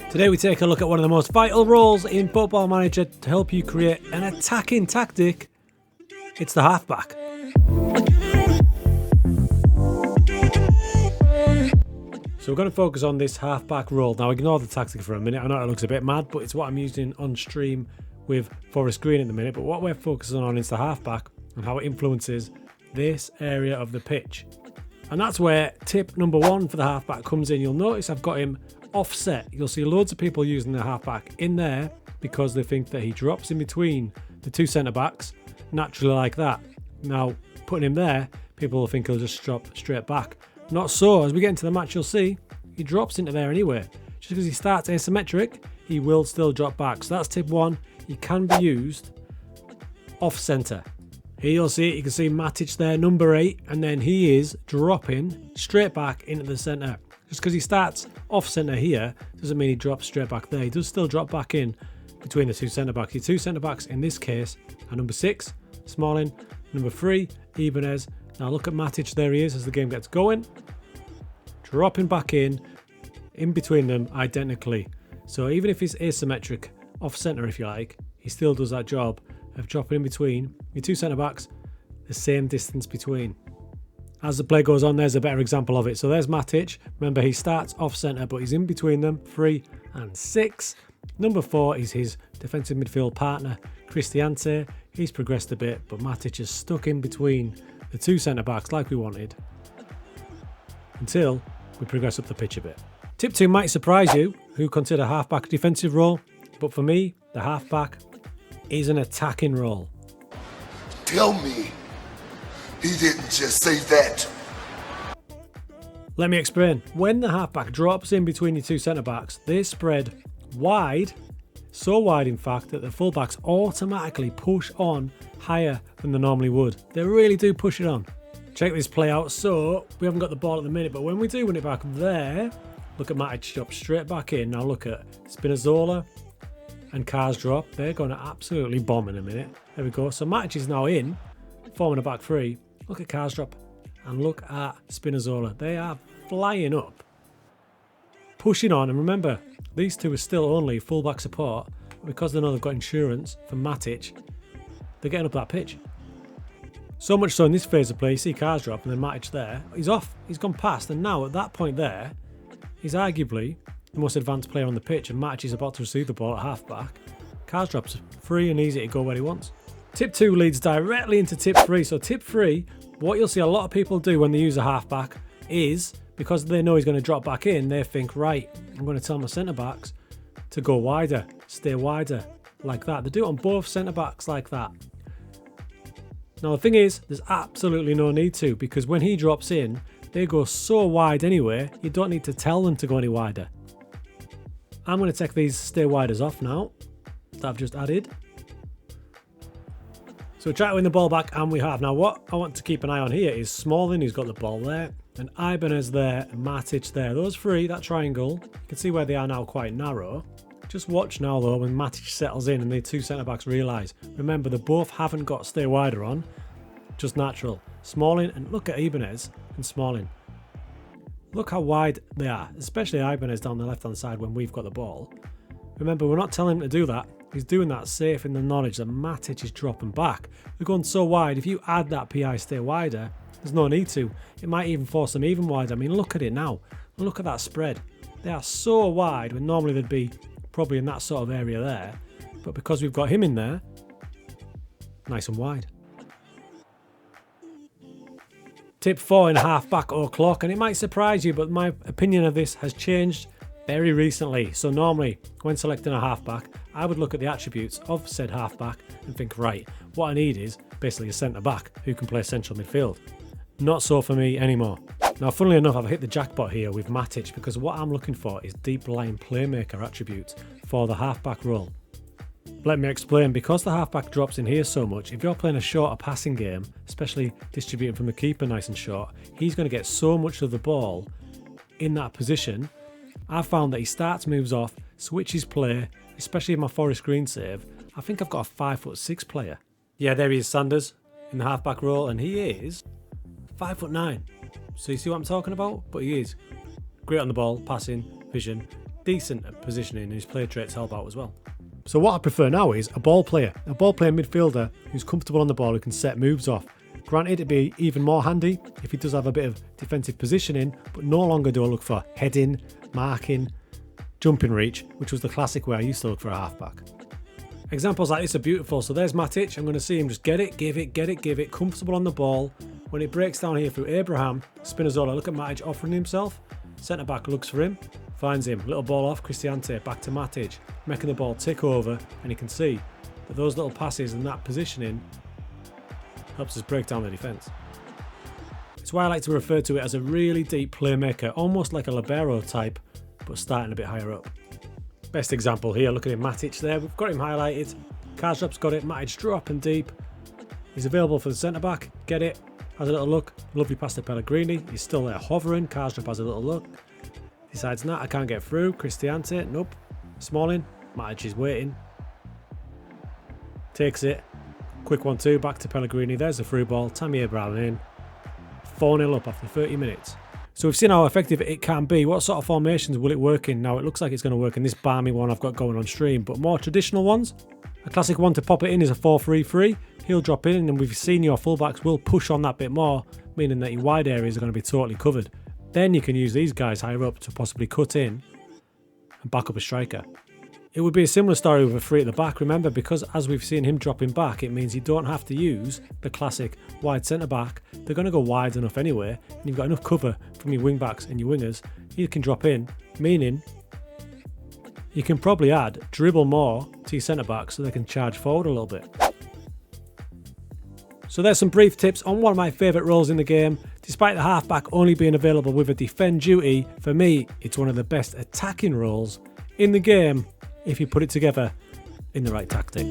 Today we take a look at one of the most vital roles in Football Manager to help you create an attacking tactic. It's the halfback. So we're going to focus on this halfback role. Now ignore the tactic for a minute. I know it looks a bit mad, but it's what I'm using on stream with Forest Green at the minute. But what we're focusing on is the halfback and how it influences this area of the pitch. And that's where tip number one for the halfback comes in. You'll notice I've got him offset. You'll see loads of people using the halfback in there because they think that he drops in between the two centre backs naturally like that. Now putting him there, people will think he'll just drop straight back. Not so. As we get into the match, you'll see he drops into there anyway. Just because he starts asymmetric, he will still drop back. So that's tip one. He can be used off centre. Here you'll see it. You can see Matic there, number 8, and then he is dropping straight back into the centre. Just because he starts off centre here doesn't mean he drops straight back there. He does still drop back in between the two centre backs. Your two centre backs in this case are number 6, Smalling, number 3, Ibanez. Now look at Matic, there he is as the game gets going. Dropping back in between them identically. So even if he's asymmetric, off centre if you like, he still does that job of dropping in between your two centre backs, the same distance between. As the play goes on, there's a better example of it. So there's Matic. Remember, he starts off centre, but he's in between them, 3 and 6. Number 4 is his defensive midfield partner, Cristiante. He's progressed a bit, but Matic is stuck in between the two centre backs like we wanted until we progress up the pitch a bit. Tip 2 might surprise you who consider halfback a defensive role, but for me, the halfback is an attacking role. Tell me he didn't just say that. Let me explain. When the halfback drops in between your two centre-backs, they spread wide, so wide in fact that the fullbacks automatically push on higher than they normally would. They really do push it on. Check this play out. So we haven't got the ball at the minute, but when we do win it back there, look at Matic drop straight back in. Now look at Spinazzola and Karsdorp. They're going to absolutely bomb in a minute. There we go. So Matic is now in, forming a back three. Look at Karsdorp and look at Spinazzola. They are flying up, pushing on. And remember, these two are still only fullback support. Because they know they've got insurance from Matic, they're getting up that pitch. So much so in this phase of play, you see Karsdorp and then Matic there. He's off. He's gone past. And now at that point there, he's arguably the most advanced player on the pitch, and Matic is about to receive the ball at half-back. Karsdorp's free and easy to go where he wants. Tip 2 leads directly into tip 3. So tip 3, what you'll see a lot of people do when they use a half-back is, because they know he's going to drop back in, they think, right, I'm going to tell my centre-backs to go wider, stay wider, like that. They do it on both centre-backs like that. Now the thing is, there's absolutely no need to, because when he drops in, they go so wide anyway, you don't need to tell them to go any wider. I'm going to take these stay widers off now that I've just added. So try to win the ball back, and we have. Now what I want to keep an eye on here is Smalling, who's got the ball there, and Ibanez there, and Matic there. Those three, that triangle, you can see where they are now quite narrow. Just watch now though when Matic settles in and the two centre-backs realise. Remember, they both haven't got stay wider on, just natural. Smalling, and look at Ibanez and Smalling. Look how wide they are, especially Ibanez down the left-hand side when we've got the ball. Remember, we're not telling him to do that. He's doing that safe in the knowledge that Matic is dropping back. They're going so wide, if you add that PI stay wider, there's no need to. It might even force them even wider. I mean, look at it now. Look at that spread. They are so wide when normally they'd be probably in that sort of area there. But because we've got him in there, nice and wide. Tip 4 in half-back or clock, and it might surprise you, but my opinion of this has changed very recently. So normally, when selecting a half-back, I would look at the attributes of said half-back and think, right, what I need is basically a centre-back who can play central midfield. Not so for me anymore. Now, funnily enough, I've hit the jackpot here with Matic, because what I'm looking for is deep-lying playmaker attributes for the half-back role. Let me explain. Because the halfback drops in here so much, if you're playing a shorter passing game, especially distributing from the keeper nice and short, he's going to get so much of the ball in that position. I've found that he starts, moves off, switches play, especially in my Forest Green save. I think I've got a 5'6" player. Yeah, there he is, Sanders, in the halfback role, and he is 5'9". So you see what I'm talking about? But he is great on the ball, passing, vision, decent at positioning and his play traits help out as well. So what I prefer now is a ball player midfielder who's comfortable on the ball, who can set moves off. Granted, it'd be even more handy if he does have a bit of defensive positioning, but no longer do I look for heading, marking, jumping reach, which was the classic way I used to look for a halfback. Examples like this are beautiful. So there's Matic. I'm going to see him just get it, give it, comfortable on the ball. When it breaks down here through Abraham, Spinazzola, look at Matic offering himself. Centre back looks for him, finds him, little ball off, Cristante, back to Matic, making the ball tick over, and you can see that those little passes and that positioning helps us break down the defence. It's why I like to refer to it as a really deep playmaker, almost like a libero type, but starting a bit higher up. Best example here, look at him, Matic there, we've got him highlighted, Karsdorp's got it, Matic dropping deep, he's available for the centre back, get it, has a little look, lovely pass to Pellegrini, he's still there hovering, Karsdorp has a little look, decides I can't get through, Cristante, nope, Smalling, Matic is waiting, takes it, quick 1-2, back to Pellegrini, there's the through ball, Tammy Abraham in, 4-0 up after 30 minutes. So we've seen how effective it can be. What sort of formations will it work in? Now it looks like it's going to work in this balmy one I've got going on stream, but more traditional ones. A classic one to pop it in is a 4-3-3. He'll drop in and we've seen your fullbacks will push on that bit more, meaning that your wide areas are going to be totally covered. Then you can use these guys higher up to possibly cut in and back up a striker. It would be a similar story with a 3 at the back, remember, because as we've seen him dropping back, it means you don't have to use the classic wide centre back. They're going to go wide enough anyway, and you've got enough cover from your wing backs and your wingers. You can drop in, meaning you can probably dribble more to your centre back so they can charge forward a little bit. So there's some brief tips on one of my favourite roles in the game. Despite the halfback only being available with a defend duty, for me, it's one of the best attacking roles in the game if you put it together in the right tactic.